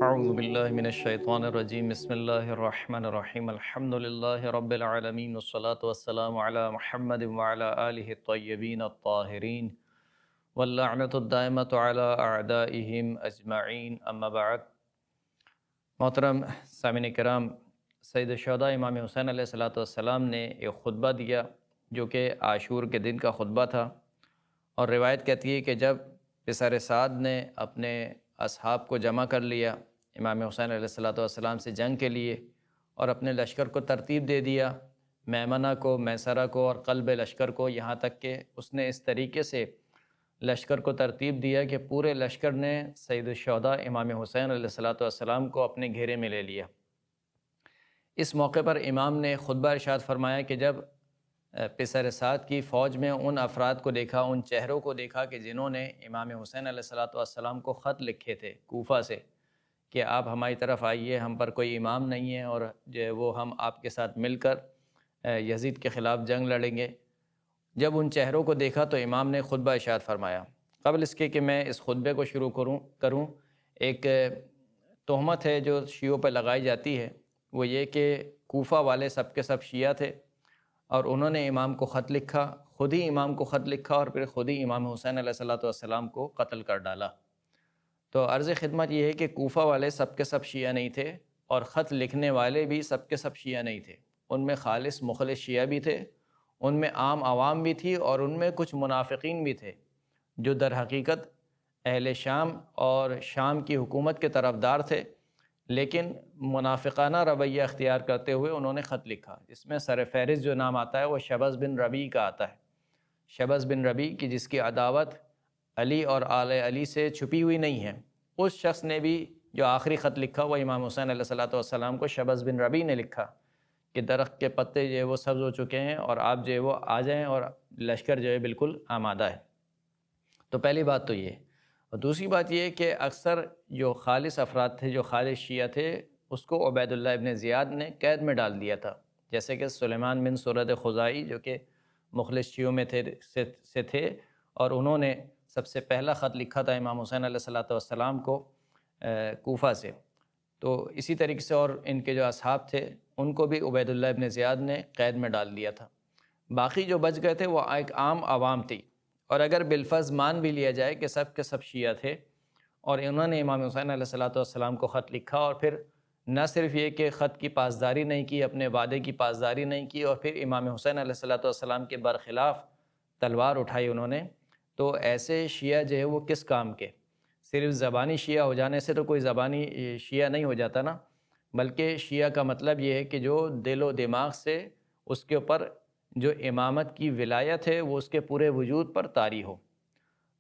اعوذ باللہ من الشیطان الرجیم بسم اللہ الرحمن الرحیم الحمد للہ رب العالمین والصلاة والسلام علی محمد وعلی آلہ الطیبین الطاہرین واللعنۃ الدائمۃ علی اعدائہم اجمعین اما بعد۔ محترم سامعین کرام، سید الشہداء امام حسین علیہ السلام نے ایک خطبہ دیا جو کہ عاشور کے دن کا خطبہ تھا، اور روایت کہتی ہے کہ جب پسر سعد نے اپنے اصحاب کو جمع کر لیا امام حسین علیہ السلام سے جنگ کے لیے، اور اپنے لشکر کو ترتیب دے دیا، میمنہ کو، میسرہ کو اور قلب لشکر کو، یہاں تک کہ اس نے اس طریقے سے لشکر کو ترتیب دیا کہ پورے لشکر نے سید الشہداء امام حسین علیہ السلام کو اپنے گھیرے میں لے لیا۔ اس موقع پر امام نے خطبہ ارشاد فرمایا کہ جب پسر سعد کی فوج میں ان افراد کو دیکھا، ان چہروں کو دیکھا کہ جنہوں نے امام حسین علیہ السلام کو خط لکھے تھے کوفہ سے کہ آپ ہماری طرف آئیے، ہم پر کوئی امام نہیں ہے، اور جو ہے وہ ہم آپ کے ساتھ مل کر یزید کے خلاف جنگ لڑیں گے۔ جب ان چہروں کو دیکھا تو امام نے خطبہ ارشاد فرمایا۔ قبل اس کے کہ میں اس خطبے کو شروع کروں، ایک تہمت ہے جو شیعوں پہ لگائی جاتی ہے، وہ یہ کہ کوفہ والے سب کے سب شیعہ تھے، اور انہوں نے امام کو خط لکھا، خود ہی امام کو خط لکھا، اور پھر خود ہی امام حسین علیہ السلام کو قتل کر ڈالا۔ تو عرض خدمت یہ ہے کہ کوفہ والے سب کے سب شیعہ نہیں تھے، اور خط لکھنے والے بھی سب کے سب شیعہ نہیں تھے۔ ان میں خالص مخلص شیعہ بھی تھے، ان میں عام عوام بھی تھی، اور ان میں کچھ منافقین بھی تھے جو در حقیقت اہل شام اور شام کی حکومت کے طرفدار تھے، لیکن منافقانہ رویہ اختیار کرتے ہوئے انہوں نے خط لکھا۔ اس میں سر فہرست جو نام آتا ہے وہ شبز بن ربیع کا آتا ہے، شبز بن ربیع کی، جس کی عداوت علی اور آل علی سے چھپی ہوئی نہیں ہے۔ اس شخص نے بھی جو آخری خط لکھا وہ امام حسین علیہ السلام کو شبز بن ربیع نے لکھا کہ درخت کے پتے جو ہے وہ سبز ہو چکے ہیں، اور آپ جو ہے وہ آ جائیں، اور لشکر جو ہے بالکل آمادہ ہے۔ تو پہلی بات تو یہ، اور دوسری بات یہ کہ اکثر جو خالص افراد تھے، جو خالص شیعہ تھے، اس کو عبید اللہ ابن زیاد نے قید میں ڈال دیا تھا، جیسے کہ سلیمان بن سرد خزائی جو کہ مخلص شیعوں میں تھے، اور انہوں نے سب سے پہلا خط لکھا تھا امام حسین علیہ السلام کو کوفہ سے۔ تو اسی طریقے سے اور ان کے جو اصحاب تھے ان کو بھی عبید اللہ ابن زیاد نے قید میں ڈال دیا تھا۔ باقی جو بچ گئے تھے وہ ایک عام عوام تھی، اور اگر بالفرض مان بھی لیا جائے کہ سب کے سب شیعہ تھے اور انہوں نے امام حسین علیہ السلام کو خط لکھا، اور پھر نہ صرف یہ کہ خط کی پاسداری نہیں کی، اپنے وعدے کی پاسداری نہیں کی، اور پھر امام حسین علیہ السلام کے برخلاف تلوار اٹھائی انہوں نے، تو ایسے شیعہ جو ہے وہ کس کام کے؟ صرف زبانی شیعہ ہو جانے سے تو کوئی زبانی شیعہ نہیں ہو جاتا نا، بلکہ شیعہ کا مطلب یہ ہے کہ جو دل و دماغ سے اس کے اوپر جو امامت کی ولایت ہے وہ اس کے پورے وجود پر طاری ہو۔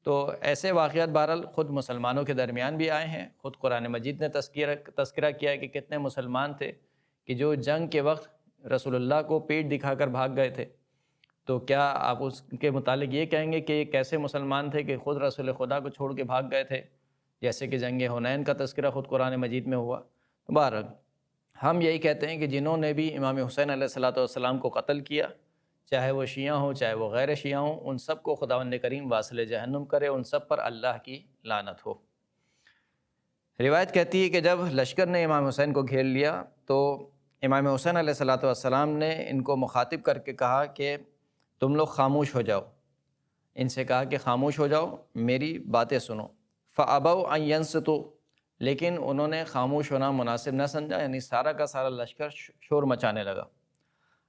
تو ایسے واقعات بہرحال خود مسلمانوں کے درمیان بھی آئے ہیں۔ خود قرآن مجید نے تذکرہ کیا ہے کہ کتنے مسلمان تھے کہ جو جنگ کے وقت رسول اللہ کو پیٹ دکھا کر بھاگ گئے تھے۔ تو کیا آپ اس کے متعلق یہ کہیں گے کہ یہ کیسے مسلمان تھے کہ خود رسول خدا کو چھوڑ کے بھاگ گئے تھے، جیسے کہ جنگ حنین کا تذکرہ خود قرآن مجید میں ہوا؟ بہرحال ہم یہی کہتے ہیں کہ جنہوں نے بھی امام حسین علیہ السلام کو قتل کیا، چاہے وہ شیعہ ہوں چاہے وہ غیر شیعہ ہوں، ان سب کو خداوند کریم واصل جہنم کرے، ان سب پر اللہ کی لعنت ہو۔ روایت کہتی ہے کہ جب لشکر نے امام حسین کو گھیر لیا تو امام حسین علیہ السلام نے ان کو مخاطب کر کے کہا کہ تم لوگ خاموش ہو جاؤ، ان سے کہا کہ خاموش ہو جاؤ، میری باتیں سنو۔ فَأَبَوْا أَن يَنصِتُوا، لیکن انہوں نے خاموش ہونا مناسب نہ سمجھا، یعنی سارا کا سارا لشکر شور مچانے لگا۔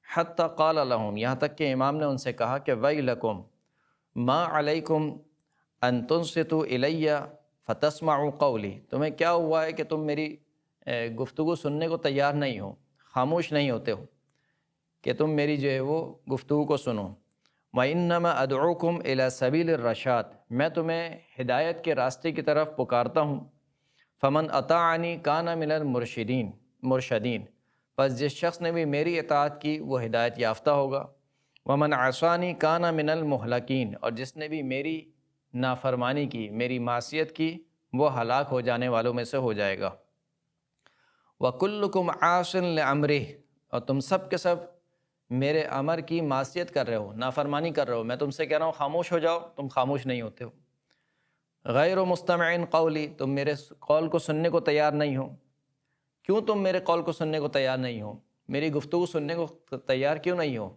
حتیٰ قال لهم، یہاں تک کہ امام نے ان سے کہا کہ ویلکم ما علیکم ان تنصتوا الی فتسمعوا قولی، تمہیں کیا ہوا ہے کہ تم میری گفتگو سننے کو تیار نہیں ہو، خاموش نہیں ہوتے ہو کہ تم میری جو ہے وہ گفتگو کو سنو۔ وَإِنَّمَا أَدْعُوكُمْ إِلَى سَبِيلِ الرَّشَادِ، میں تمہیں ہدایت کے راستے کی طرف پکارتا ہوں۔ فَمَنْ أَطَاعَنِي كَانَ مِنَ المرشدین، پس جس شخص نے بھی میری اطاعت کی وہ ہدایت یافتہ ہوگا۔ وَمَنْ عَصَانِي كَانَ مِنَ الْمُهْلَكِينَ، اور جس نے بھی میری نافرمانی کی، میری معصیت کی، وہ ہلاک ہو جانے والوں میں سے ہو جائے گا۔ وَكُلُّكُمْ عَاصٍ لِعَمْرِهِ، اور تم سب کے سب میرے امر کی معصیت کر رہے ہو، نافرمانی کر رہے ہو۔ میں تم سے کہہ رہا ہوں خاموش ہو جاؤ، تم خاموش نہیں ہوتے ہو۔ غیر مستمعین قولی، تم میرے قول کو سننے کو تیار نہیں ہو۔ کیوں تم میرے قول کو سننے کو تیار نہیں ہو؟ میری گفتگو سننے کو تیار کیوں نہیں ہو؟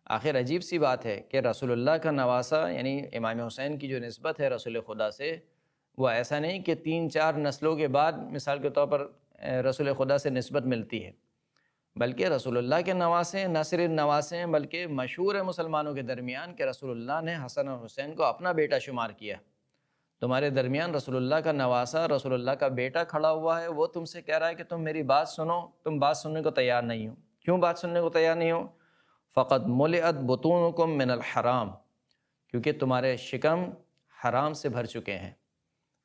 آخر عجیب سی بات ہے کہ رسول اللہ کا نواسہ یعنی امام حسین کی جو نسبت ہے رسول خدا سے، وہ ایسا نہیں کہ 3-4 نسلوں کے بعد مثال کے طور پر رسول خدا سے نسبت ملتی ہے، بلکہ رسول اللہ کے نواسے نہ صرف نواسے ہیں بلکہ مشہور ہے مسلمانوں کے درمیان کہ رسول اللہ نے حسن اور حسین کو اپنا بیٹا شمار کیا۔ تمہارے درمیان رسول اللہ کا نواسہ، رسول اللہ کا بیٹا کھڑا ہوا ہے، وہ تم سے کہہ رہا ہے کہ تم میری بات سنو، تم بات سننے کو تیار نہیں ہو۔ کیوں بات سننے کو تیار نہیں ہو؟ فقط ملئت بطونکم من الحرام، کیونکہ تمہارے شکم حرام سے بھر چکے ہیں۔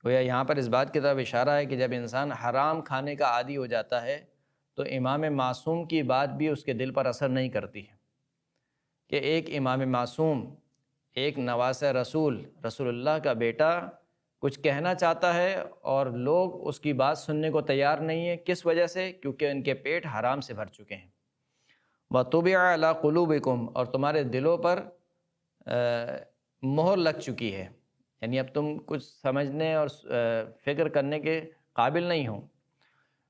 گویا یہاں پر اس بات کی طرف اشارہ ہے کہ جب انسان حرام کھانے کا عادی ہو جاتا ہے تو امام معصوم کی بات بھی اس کے دل پر اثر نہیں کرتی ہے، کہ ایک امام معصوم، ایک نواسہ رسول، رسول اللہ کا بیٹا کچھ کہنا چاہتا ہے اور لوگ اس کی بات سننے کو تیار نہیں ہیں۔ کس وجہ سے؟ کیونکہ ان کے پیٹ حرام سے بھر چکے ہیں۔ وَطُبِعَ عَلَىٰ قُلُوبِكُمْ، اور تمہارے دلوں پر مہر لگ چکی ہے، یعنی اب تم کچھ سمجھنے اور فکر کرنے کے قابل نہیں ہو۔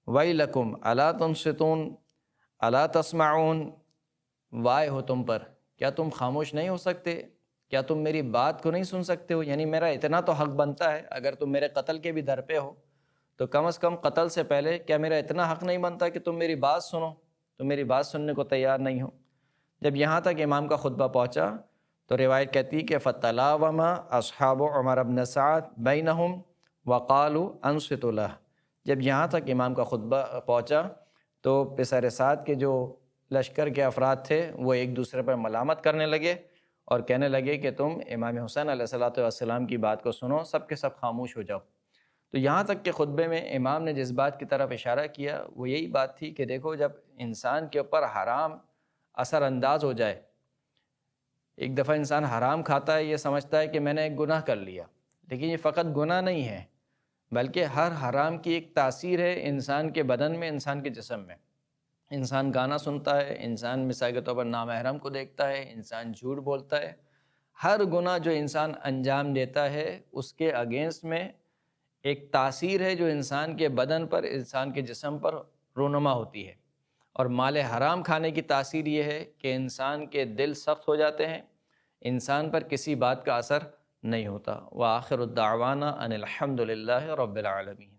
وَيْلَكُمْ أَلَا تُنصِتُونَ أَلَا تَسْمَعُونَ، وائے ہو تم پر، کیا تم خاموش نہیں ہو سکتے؟ کیا تم میری بات کو نہیں سن سکتے ہو؟ یعنی میرا اتنا تو حق بنتا ہے، اگر تم میرے قتل کے بھی در پہ ہو تو کم از کم قتل سے پہلے کیا میرا اتنا حق نہیں بنتا کہ تم میری بات سنو؟ تم میری بات سننے کو تیار نہیں ہو۔ جب یہاں تک امام کا خطبہ پہنچا تو روایت کہتی کہ فَتَلَاوَمَ أَصْحَابُ عُمَرَ بْنَ سَعْدٍ بَيْنَهُمْ وَقَالُوا أَنصِتُوا لَهُ، جب یہاں تک امام کا خطبہ پہنچا تو پسر سعد کے جو لشکر کے افراد تھے وہ ایک دوسرے پر ملامت کرنے لگے اور کہنے لگے کہ تم امام حسین علیہ الصلوۃ والسلام کی بات کو سنو، سب کے سب خاموش ہو جاؤ۔ تو یہاں تک کہ خطبے میں امام نے جس بات کی طرف اشارہ کیا وہ یہی بات تھی کہ دیکھو، جب انسان کے اوپر حرام اثر انداز ہو جائے، ایک دفعہ انسان حرام کھاتا ہے، یہ سمجھتا ہے کہ میں نے ایک گناہ کر لیا، لیکن یہ فقط گناہ نہیں ہے بلکہ ہر حرام کی ایک تاثیر ہے انسان کے بدن میں، انسان کے جسم میں۔ انسان گانا سنتا ہے، انسان مثال کے طور پر نامحرم کو دیکھتا ہے، انسان جھوٹ بولتا ہے، ہر گناہ جو انسان انجام دیتا ہے اس کے اگینسٹ میں ایک تاثیر ہے جو انسان کے بدن پر، انسان کے جسم پر رونما ہوتی ہے۔ اور مال حرام کھانے کی تاثیر یہ ہے کہ انسان کے دل سخت ہو جاتے ہیں، انسان پر کسی بات کا اثر نہیں ہوتا۔ وآخر الدعوانا ان الحمد للہ رب العالمین۔